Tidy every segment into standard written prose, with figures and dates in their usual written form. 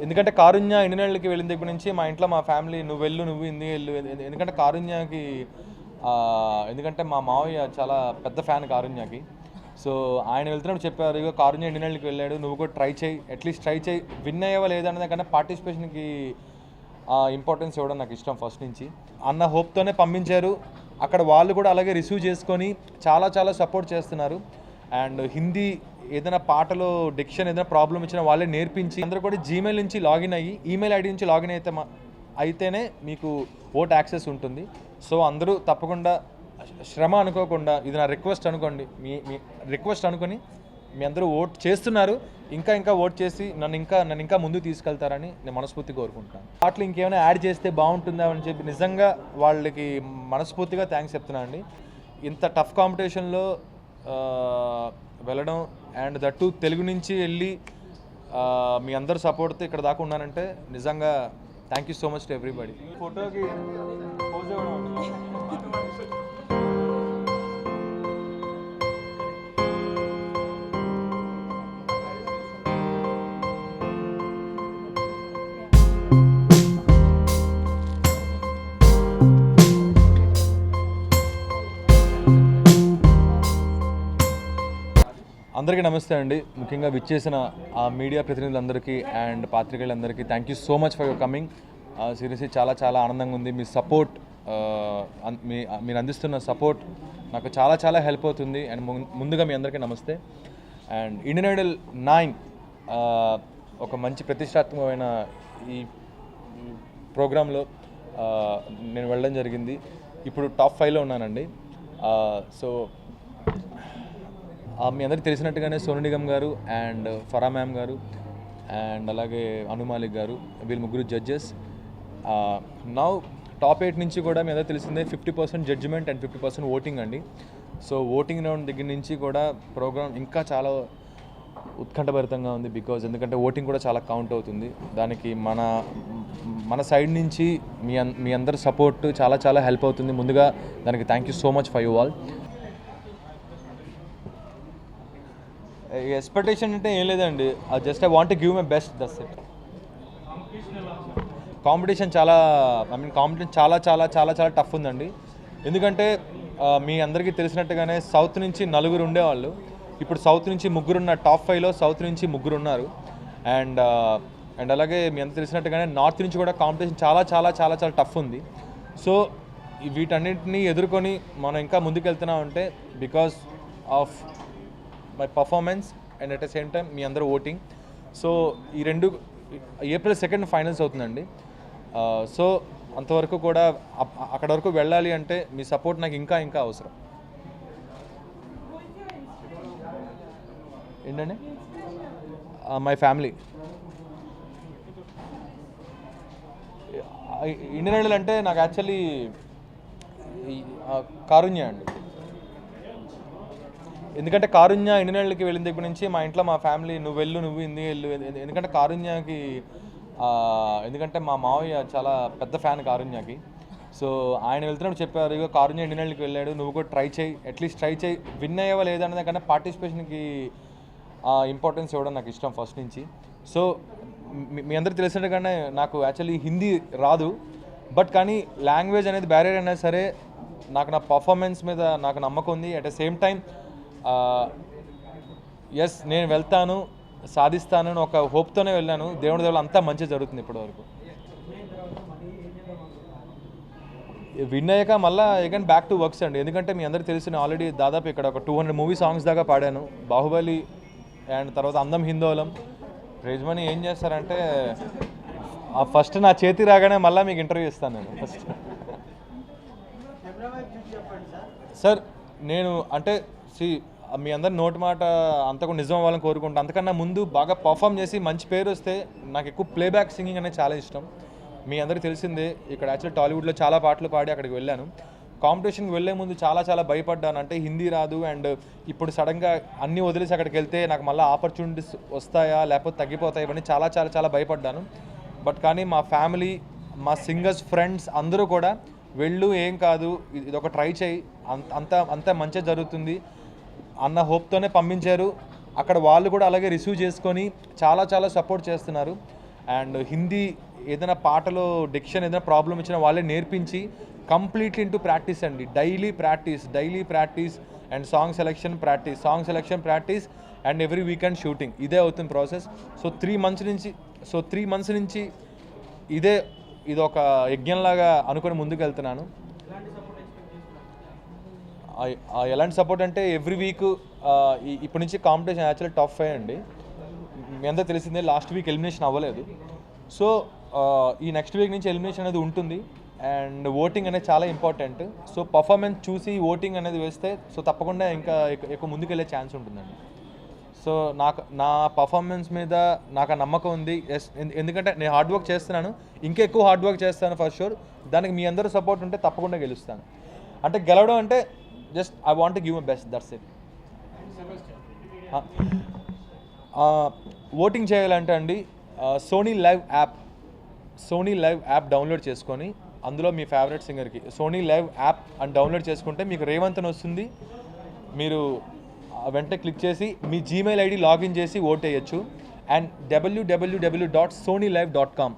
ఎందుకంటే కారుణ్య ఇండియన్కి వెళ్ళిన దగ్గర నుంచి మా ఇంట్లో మా ఫ్యామిలీ నువ్వు వెళ్ళు నువ్వు ఇందుకు వెళ్ళు ఎందుకంటే కారుణ్యకి ఎందుకంటే మా మావయ్య చాలా పెద్ద ఫ్యాన్ కారుణ్యకి. సో ఆయన వెళ్తున్నప్పుడు చెప్పారు, ఇక కారుణ్య ఇండియన్కి వెళ్ళాడు, నువ్వు కూడా ట్రై చేయి, అట్లీస్ట్ ట్రై చేయి, విన్ అయ్యేవా లేదనేది కన్నా పార్టిసిపేషన్కి ఇంపార్టెన్స్ ఇవ్వడం నాకు ఇష్టం ఫస్ట్ నుంచి. అన్న హోప్తోనే పంపించారు. అక్కడ వాళ్ళు కూడా అలాగే రిసీవ్ చేసుకొని చాలా చాలా సపోర్ట్ చేస్తున్నారు. అండ్ హిందీ ఏదైనా పాటలో డిక్షన్ ఏదైనా ప్రాబ్లం ఇచ్చినా వాళ్ళే నేర్పించి అందరూ కూడా జీమెయిల్ నుంచి లాగిన్ అయ్యి ఈమెయిల్ ఐడి నుంచి లాగిన్ అయితేనే మీకు ఓట్ యాక్సెస్ ఉంటుంది. సో అందరూ తప్పకుండా శ్రమ అనుకోకుండా ఇది నా రిక్వెస్ట్ అనుకోండి, మీ రిక్వెస్ట్ అనుకొని మీ అందరూ ఓట్ చేస్తున్నారు, ఇంకా ఓట్ చేసి నన్ను ఇంకా ముందుకు తీసుకెళ్తారని నేను మనస్ఫూర్తిగా కోరుకుంటున్నాను. వాటిలో ఇంకేమైనా యాడ్ చేస్తే బాగుంటుందా అని చెప్పి నిజంగా వాళ్ళకి మనస్ఫూర్తిగా థ్యాంక్స్ చెప్తున్నాను అండి. ఇంత టఫ్ కాంపిటీషన్లో వెళ్ళడం అండ్ దట్టు తెలుగు నుంచి వెళ్ళి మీ అందరు సపోర్ట్తో ఇక్కడ దాకా ఉన్నానంటే నిజంగా thank you so much to everybody. ఫోటోకి పోజ్ అందరికీ నమస్తే అండి. ముఖ్యంగా విచ్చేసిన ఆ మీడియా ప్రతినిధులందరికీ అండ్ పాత్రికేయులందరికీ thank you so much for your coming. Seriously చాలా చాలా ఆనందంగా ఉంది. మీ సపోర్ట్, మీరు అందిస్తున్న సపోర్ట్ నాకు చాలా చాలా హెల్ప్ అవుతుంది. అండ్ ముందుగా మీ అందరికీ నమస్తే. అండ్ ఇండియన్ ఐడల్ 9 ఒక మంచి ప్రతిష్టాత్మకమైన ఈ ప్రోగ్రాంలో నేను వెళ్ళడం జరిగింది. ఇప్పుడు టాప్ 5లో ఉన్నానండి. సో మీ అందరికీ తెలిసినట్టుగానే సోను నిగమ్ గారు అండ్ ఫరా మ్యామ్ గారు అండ్ అలాగే అను మాలిక్ గారు, వీళ్ళు ముగ్గురు జడ్జెస్. నౌ టాప్ 8 నుంచి కూడా మీ అందరికీ తెలిసిందే 50% జడ్జిమెంట్ అండ్ 50% ఓటింగ్ అండి. సో ఓటింగ్ రౌండ్ దగ్గర నుంచి కూడా ప్రోగ్రామ్ ఇంకా చాలా ఉత్కంఠభరితంగా ఉంది. ఎందుకంటే ఓటింగ్ కూడా చాలా కౌంట్ అవుతుంది. దానికి మన సైడ్ నుంచి మీ అందరి సపోర్ట్ చాలా చాలా హెల్ప్ అవుతుంది. ముందుగా దానికి thank you so much for you all. Expectation అంటే ఏం లేదండి, just I want to give my best, that's it. Competition చాలా చాలా చాలా చాలా టఫ్ ఉందండి. ఎందుకంటే మీ అందరికీ తెలిసినట్టుగానే సౌత్ నుంచి 4 ఉండేవాళ్ళు, ఇప్పుడు సౌత్ నుంచి 3 ఉన్నారు. టాప్ 5లో సౌత్ నుంచి 3 ఉన్నారు. అండ్ అలాగే మీ అందరూ తెలిసినట్టుగానే నార్త్ నుంచి కూడా కాంపిటీషన్ చాలా చాలా చాలా చాలా టఫ్ ఉంది. సో వీటన్నింటినీ ఎదుర్కొని మనం ఇంకా ముందుకెళ్తున్నామంటే because of my performance and at the same time మీ అందరూ ఓటింగ్. సో ఈ 2 ఏప్రిల్ 2 ఫైనల్స్ అవుతుందండి. సో అంతవరకు కూడా అక్కడ వరకు వెళ్ళాలి అంటే మీ సపోర్ట్ నాకు ఇంకా అవసరం. ఏంటండి మై ఫ్యామిలీ. ఇండియన్ ఐడల్ అంటే నాకు యాక్చువల్లీ కారుణ్య అండి. ఎందుకంటే కారుణ్య ఇండియన్కి వెళ్ళిన దగ్గర నుంచి మా ఇంట్లో మా ఫ్యామిలీ నువ్వు వెళ్ళు నువ్వు ఇందుకు వెళ్ళు ఎందుకంటే కారుణ్యకి ఎందుకంటే మా మావయ్య చాలా పెద్ద ఫ్యాన్ కారుణ్యకి. సో ఆయన వెళ్తున్నప్పుడు చెప్పారు, ఇక కారుణ్య ఇండియన్కి వెళ్ళాడు, నువ్వు కూడా ట్రై చేయి, అట్లీస్ట్ ట్రై చేయి, విన్ అయ్యేవా లేదనేది కన్నా పార్టిసిపేషన్కి ఇంపార్టెన్స్ ఇవ్వడం నాకు ఇష్టం ఫస్ట్ నుంచి. సో మీ అందరికీ తెలిసినట్టుగానే నాకు యాక్చువల్లీ హిందీ రాదు, బట్ కానీ లాంగ్వేజ్ అనేది బ్యారియర్ అయినా సరే నాకు నా పర్ఫార్మెన్స్ మీద నాకు నమ్మకం ఉంది. అట్ ద సేమ్ టైం ఎస్ నేను వెళ్తాను, సాధిస్తాను అని ఒక హోప్తోనే వెళ్ళాను. దేవుడి అంతా మంచి జరుగుతుంది ఇప్పటివరకు. విన్ అయ్యాక మళ్ళీ అగైన్ బ్యాక్ టు వర్క్స్ అండి. ఎందుకంటే మీ అందరికీ తెలిసిన ఆల్రెడీ దాదాపు ఇక్కడ ఒక 200 మూవీ సాంగ్స్ దాకా పాడాను. బాహుబలి అండ్ తర్వాత అందం హిందోళం. యజమాని ఏం చేస్తారంటే ఫస్ట్ నా చేతి రాగానే మళ్ళీ మీకు ఇంటర్వ్యూ ఇస్తాను నేను ఫస్ట్. సార్ నేను అంటే మీ అందరి నోటి మాట అంతకు నిజం అవ్వాలని కోరుకుంటాను. అంతకన్నా ముందు బాగా పర్ఫామ్ చేసి మంచి పేరు వస్తే, నాకు ఎక్కువ ప్లేబ్యాక్ సింగింగ్ అనేది చాలా ఇష్టం. మీ అందరికీ తెలిసిందే ఇక్కడ యాక్చువల్లీ టాలీవుడ్లో చాలా పాటలు పాడి అక్కడికి వెళ్ళాను. కాంపిటీషన్కి వెళ్ళే ముందు చాలా చాలా భయపడ్డాను. అంటే హిందీ రాదు అండ్ ఇప్పుడు సడన్గా అన్నీ వదిలేసి అక్కడికి వెళ్తే నాకు మళ్ళీ ఆపర్చునిటీస్ వస్తాయా లేకపోతే తగ్గిపోతాయి, ఇవన్నీ చాలా చాలా చాలా భయపడ్డాను. బట్ కానీ మా ఫ్యామిలీ, మా సింగర్స్ ఫ్రెండ్స్ అందరూ కూడా వెళ్ళు ఏం కాదు, ఇది ఒక ట్రై చేయి, అంతా మంచిగా జరుగుతుంది అన్న హోప్తోనే పంపించారు. అక్కడ వాళ్ళు కూడా అలాగే రిసీవ్ చేసుకొని చాలా చాలా సపోర్ట్ చేస్తున్నారు. అండ్ హిందీ ఏదైనా పాటలో డిక్షన్ ఏదైనా ప్రాబ్లం వచ్చినా వాళ్ళే నేర్పించి కంప్లీట్లీ ఇంటూ ప్రాక్టీస్ అండి. Daily practice and song selection practice and every weekend shooting. ఇదే అవుతుంది ప్రాసెస్. సో 3 మంత్స్ నుంచి ఇది ఒక యజ్ఞంలాగా అనుకుని ముందుకు వెళ్తున్నాను. ఎలాంటి సపోర్ట్ అంటే ఎవ్రీ వీక్ ఇప్పటి నుంచి కాంపిటీషన్ యాక్చువల్లీ టఫ్ అండి. మీ అందరూ తెలిసిందే, లాస్ట్ వీక్ ఎలిమినేషన్ అవ్వలేదు. సో ఈ నెక్స్ట్ వీక్ నుంచి ఎలిమినేషన్ అనేది ఉంటుంది అండ్ ఓటింగ్ అనేది చాలా ఇంపార్టెంట్. సో పర్ఫార్మెన్స్ చూసి ఓటింగ్ అనేది వేస్తే సో తప్పకుండా ఇంకా ఎక్కువ ముందుకెళ్ళే ఛాన్స్ ఉంటుందండి. సో నా పర్ఫార్మెన్స్ మీద నాకు ఆ నమ్మకం ఉంది. ఎందుకంటే నేను హార్డ్ వర్క్ చేస్తున్నాను, ఇంకా ఎక్కువ హార్డ్ వర్క్ చేస్తాను ఫర్ షూర్. దానికి మీ అందరూ సపోర్ట్ ఉంటే తప్పకుండా గెలుస్తాను. అంటే గెలవడం అంటే just I want to give my best, that's it. Voting చేయాలంటే అండి సోనీ లైవ్ యాప్ డౌన్లోడ్ చేసుకొని అందులో మీ ఫేవరెట్ సింగర్కి సోనీ లైవ్ యాప్ అని డౌన్లోడ్ చేసుకుంటే మీకు రేవంత్ అని వస్తుంది. మీరు వెంటనే క్లిక్ చేసి మీ జీమెయిల్ ఐడి లాగిన్ చేసి ఓట్ వేయచ్చు. అండ్ www.sonylive.com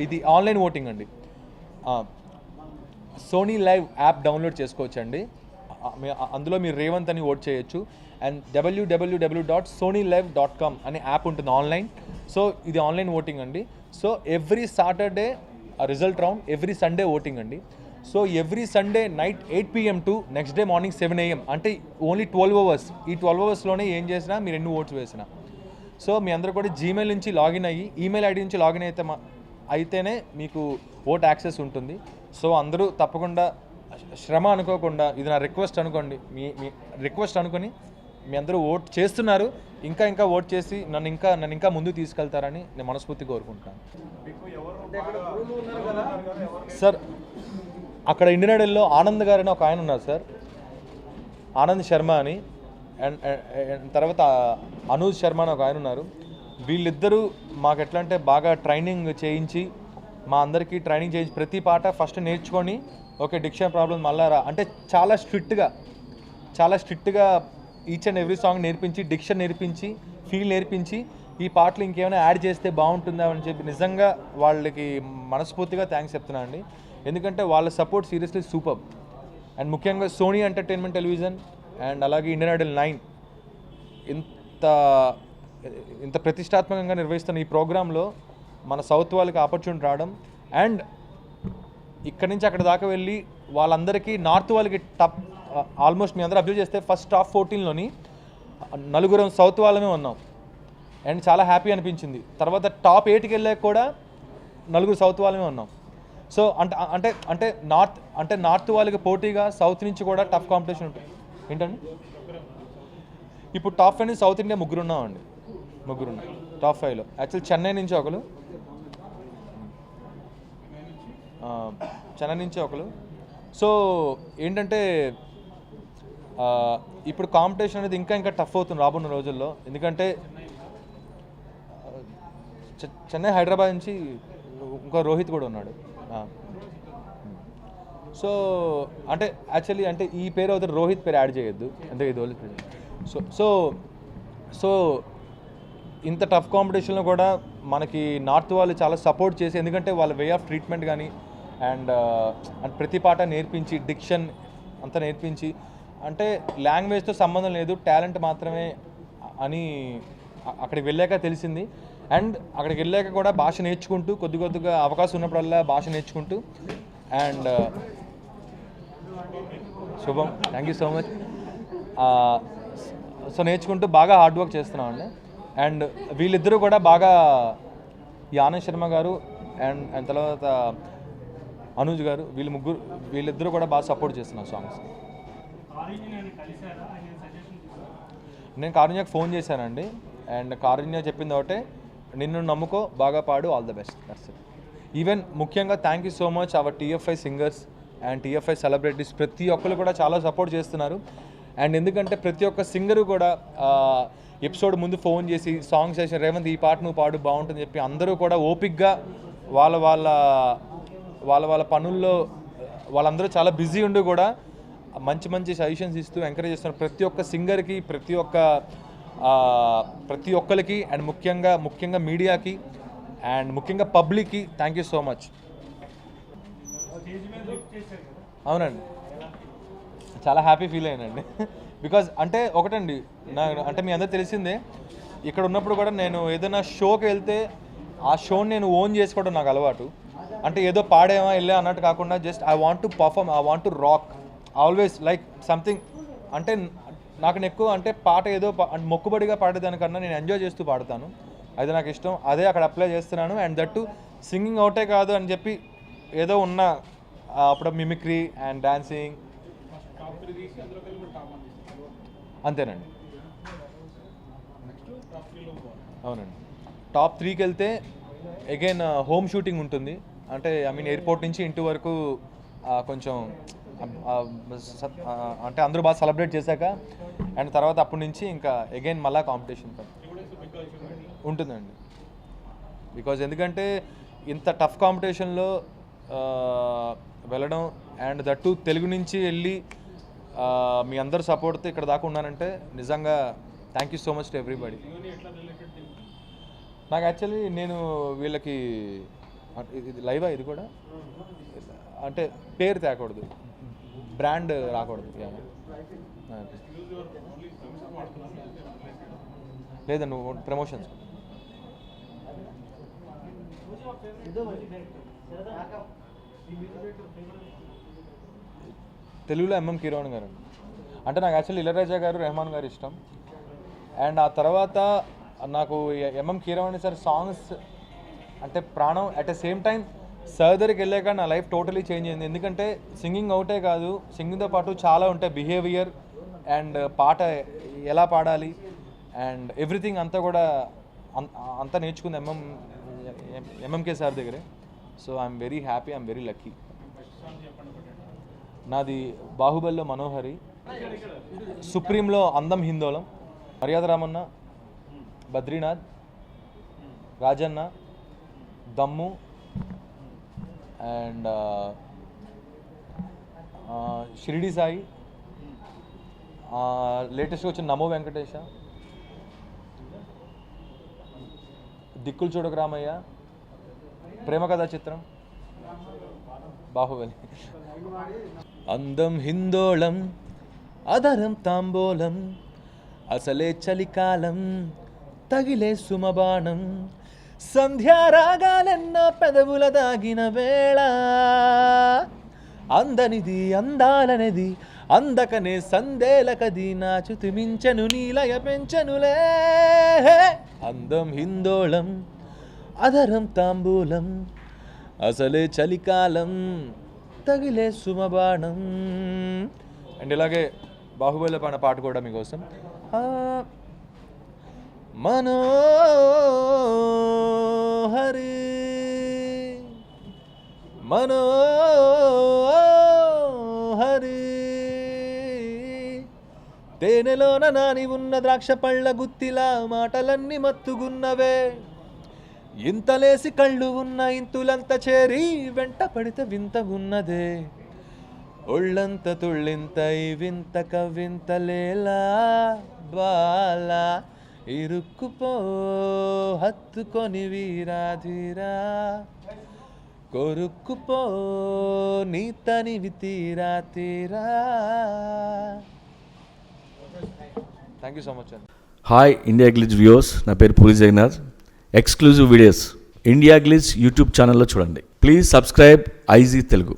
ఇది ఆన్లైన్ ఓటింగ్ అండి. సోనీ లైవ్ యాప్ డౌన్లోడ్ చేసుకోవచ్చండి. అందులో మీరు రేవంత్ అని ఓట్ చేయొచ్చు. అండ్ www.sonylive.com అనే యాప్ ఉంటుంది ఆన్లైన్. సో ఇది ఆన్లైన్ ఓటింగ్ అండి. So every Saturday result round, every Sunday voting అండి. So every Sunday night 8 PM to next day morning 7 AM, అంటే ఓన్లీ 12 అవర్స్. ఈ 12 అవర్స్లోనే ఏం చేసినా మీరు ఎన్ని ఓట్స్ వేసినా. సో మీ అందరూ కూడా జీమెయిల్ నుంచి లాగిన్ అయ్యి ఈమెయిల్ ఐడి నుంచి లాగిన్ అయితేనే మీకు ఓట్ యాక్సెస్ ఉంటుంది. సో అందరూ తప్పకుండా శ్రమ అనుకోకుండా, ఇది నా రిక్వెస్ట్ అనుకోండి, మీ రిక్వెస్ట్ అనుకొని మీ అందరూ ఓట్ చేస్తున్నారు. ఇంకా ఓట్ చేసి నన్ను ఇంకా ముందుకు తీసుకెళ్తారని నేను మనస్ఫూర్తిగా కోరుకుంటున్నాను. సార్ అక్కడ ఇండియన్ ఐడల్లో ఆనంద్ గారు అని ఒక ఆయన ఉన్నారు సార్, ఆనంద్ శర్మ అని. అండ్ తర్వాత అనూజ్ శర్మ అని ఒక ఆయన ఉన్నారు. వీళ్ళిద్దరూ మాకు ఎట్లా అంటే బాగా ట్రైనింగ్ చేయించి మా అందరికీ ట్రైనింగ్ చేయించి ప్రతి పాట ఫస్ట్ నేర్చుకొని ఓకే డిక్షన్ ప్రాబ్లం మళ్ళా అంటే చాలా స్ట్రిక్ట్గా ఈచ్ అండ్ ఎవ్రీ సాంగ్ నేర్పించి, డిక్షన్ నేర్పించి, ఫీల్ నేర్పించి ఈ పాటలు ఇంకేమైనా యాడ్ చేస్తే బాగుంటుందా అని చెప్పి నిజంగా వాళ్ళకి మనస్ఫూర్తిగా థ్యాంక్స్ చెప్తున్నాను అండి. ఎందుకంటే వాళ్ళ సపోర్ట్ సీరియస్లీ సూపర్. అండ్ ముఖ్యంగా సోనీ ఎంటర్టైన్మెంట్ టెలివిజన్ అండ్ అలాగే ఇండియన్ ఐడల్ 9 ఇంత ప్రతిష్టాత్మకంగా నిర్వహిస్తున్న ఈ ప్రోగ్రాంలో మన సౌత్ వాళ్ళకి ఆపర్చునిటీ రావడం అండ్ ఇక్కడి నుంచి అక్కడ దాకా వెళ్ళి వాళ్ళందరికీ నార్త్ వాళ్ళకి ఆల్మోస్ట్ మీ అందరూ అబ్జర్వ్ చేస్తే ఫస్ట్ టాప్ 14లోని 4 సౌత్ వాళ్ళమే ఉన్నాం. అండ్ చాలా హ్యాపీ అనిపించింది. తర్వాత టాప్ 8కి వెళ్ళాక కూడా 4 సౌత్ వాళ్ళమే ఉన్నాం. సో అంటే నార్త్ వాళ్ళకి పోటీగా సౌత్ నుంచి కూడా టఫ్ కాంపిటీషన్ ఉంటుంది. ఏంటండి ఇప్పుడు టాప్ 5 సౌత్ ఇండియా ముగ్గురు ఉన్నాం టాప్ 5లో. యాక్చువల్ చెన్నై నుంచి ఒకరు. సో ఏంటంటే ఇప్పుడు కాంపిటీషన్ అనేది ఇంకా టఫ్ అవుతుంది రాబోన్న రోజుల్లో. ఎందుకంటే చెన్నై హైదరాబాద్ నుంచి ఇంకో రోహిత్ కూడా ఉన్నాడు. సో అంటే యాక్చువల్లీ అంటే ఈ పేరు అవుతుంది, రోహిత్ పేరు యాడ్ చేయొద్దు, అంటే ఇది రోహిత్ పేరు. సో ఇంత టఫ్ కాంపిటీషన్లో కూడా మనకి నార్త్ వాళ్ళు చాలా సపోర్ట్ చేసి, ఎందుకంటే వాళ్ళ వే ఆఫ్ ట్రీట్మెంట్ కానీ అండ్ ప్రతి పాట నేర్పించి, డిక్షన్ అంతా నేర్పించి, అంటే లాంగ్వేజ్తో సంబంధం లేదు, టాలెంట్ మాత్రమే అని అక్కడికి వెళ్ళాక తెలిసింది. అండ్ అక్కడికి వెళ్ళాక కూడా భాష నేర్చుకుంటూ కొద్దిగా అవకాశం ఉన్నప్పుడల్లా భాష నేర్చుకుంటూ అండ్ శుభం, thank you so much. So నేర్చుకుంటూ బాగా హార్డ్ వర్క్ చేస్తున్నామండి. అండ్ వీళ్ళిద్దరూ కూడా బాగా, ఈ ఆనంద్ శర్మ గారు అండ్ తర్వాత అనూజ్ గారు, వీళ్ళిద్దరూ కూడా బాగా సపోర్ట్ చేస్తున్నారు సాంగ్స్. నేను కారుణ్యకు ఫోన్ చేశానండి. అండ్ కారుణ్య చెప్పింది ఒకటే, నిన్ను నమ్ముకో, బాగా పాడు, all the best, that's it. Even ముఖ్యంగా thank you so much our TFI singers and TFI celebrities, ప్రతి ఒక్కరు కూడా చాలా సపోర్ట్ చేస్తున్నారు. అండ్ ఎందుకంటే ప్రతి ఒక్క సింగరు కూడా ఎపిసోడ్ ముందు ఫోన్ చేసి సాంగ్ చేసిన, రేవంత్ ఈ పాట నువ్వు పాడు బాగుంటుంది చెప్పి అందరూ కూడా ఓపిక్గా వాళ్ళ పనుల్లో వాళ్ళందరూ చాలా బిజీ ఉండి కూడా మంచి సజెషన్స్ ఇస్తూ ఎంకరేజ్ చేస్తున్నారు ప్రతి ఒక్క సింగర్కి, ప్రతి ఒక్కరికి. అండ్ ముఖ్యంగా మీడియాకి అండ్ ముఖ్యంగా పబ్లిక్కి థ్యాంక్ యూ సో మచ్. అవునండి, చాలా హ్యాపీ ఫీల్ అయ్యానండి. బికాజ్ అంటే ఒకటండి, అంటే మీ అందరూ తెలిసిందే, ఇక్కడ ఉన్నప్పుడు కూడా నేను ఏదైనా షోకి వెళ్తే ఆ షోని నేను ఓన్ చేసుకోవడం నాకు అలవాటు. అంటే ఏదో పాడేమా వెళ్ళా అన్నట్టు కాకుండా just I want to perform, I want to rock, always like something. అంటే నాకు ఎక్కువ అంటే పాట ఏదో మొక్కుబడిగా పాడేదానికన్నా నేను ఎంజాయ్ చేస్తూ పాడతాను, అది నాకు ఇష్టం. అదే అక్కడ అప్లై చేస్తున్నాను. అండ్ దట్టు సింగింగ్ అవుటే కాదు అని చెప్పి ఏదో ఉన్న అప్పుడు మిమిక్రీ అండ్ డాన్సింగ్ అంతేనండి. అవునండి, టాప్ 3కి వెళ్తే అగైన్ హోమ్ షూటింగ్ ఉంటుంది. అంటే ఐ మీన్ ఎయిర్పోర్ట్ నుంచి ఇంటి వరకు కొంచెం అంటే అందరూ బాగా సెలబ్రేట్ చేశాక అండ్ తర్వాత అప్పటి నుంచి ఇంకా అగైన్ మళ్ళా కాంపిటీషన్ ఉంటుందండి. బికాజ్ ఎందుకంటే ఇంత టఫ్ కాంపిటీషన్లో వెళ్ళడం అండ్ దట్టు తెలుగు నుంచి వెళ్ళి మీ అందరు సపోర్ట్తో ఇక్కడ దాకా ఉన్నానంటే నిజంగా thank you so much to everybody. నాకు యాక్చువల్లీ నేను వీళ్ళకి ఇది లైవా, ఇది కూడా అంటే పేరు తేకూడదు, బ్రాండ్ రాకూడదు. లేదా నువ్వు ప్రమోషన్స్ తెలుగులో ఎంఎం కీరవాణి గారు. అంటే నాకు యాక్చువల్లీ ఇళయరాజా గారు, రెహమాన్ గారు ఇష్టం. అండ్ ఆ తర్వాత నాకు ఎంఎం కీరవాణి సార్ సాంగ్స్ అంటే ప్రాణం. At the same time sir దగ్గరికి వెళ్ళాక నా లైఫ్ టోటలీ చేంజ్ అయింది. ఎందుకంటే సింగింగ్ అవుటే కాదు, సింగింగ్తో పాటు చాలా ఉంటాయి, బిహేవియర్ అండ్ పాట ఎలా పాడాలి అండ్ ఎవ్రీథింగ్ అంతా కూడా అంతా నేర్చుకుంది ఎంఎంకే సార్ దగ్గరే. So I'm very happy, I'm very lucky. నాది బాహుబలిలో మనోహరి, సుప్రీంలో అందం హిందోళం, మర్యాద రామన్న, బద్రీనాథ్, రాజన్న, దమ్ము అండ్ షిరిడి సాయి, లేటెస్ట్గా వచ్చిన నమో వెంకటేశ, దిక్కులు చూడక రామయ్య, ప్రేమ కథా చిత్రం, బాహుబలి. అందం హిందోళం, అదరం తాంబోలం, అసలే చలికాలం, తగిలే సుమబాణం, సంధ్యారాగాలెన్న పెదవుల దాగిన వేళ, అందనిది అందాలనేది అందకనే సందేలకది, నాచుతి మించెను నీలయ పెంచెనులే. అందం హిందోళం, అదరం తాంబూలం, అసలే చలికాలం, తగిలే సుమబాణం. అండ్ ఇలాగే బాహుబలి పాడిన పాట కూడా మీకోసం. మనోహరి మనోహరి, తేనెలోన నాని ఉన్న ద్రాక్ష పళ్ళ గుత్తిలా మాటలన్నీ మత్తుగున్నవే, ఇంతలేసి కళ్ళు ఉన్న ఇంతులంత చేరి వెంట పడితే వింతగున్నదే, ఒళ్ళంత తుళ్ళింత ఈ వింత కవింతలేలా బాలా, ఇరుక్కుపో హత్తుకొని వీరాధీరా, కొరుక్కుపో నీ తనివి తీరా తీరా. థ్యాంక్ యూ సో మచ్ అండి. హాయ్ ఇండియా గ్లిజ్ వ్యూవర్స్, నా పేరు Puri Jagannath. Exclusive videos India Glitz YouTube ఛానల్లో చూడండి. Please subscribe IG Telugu.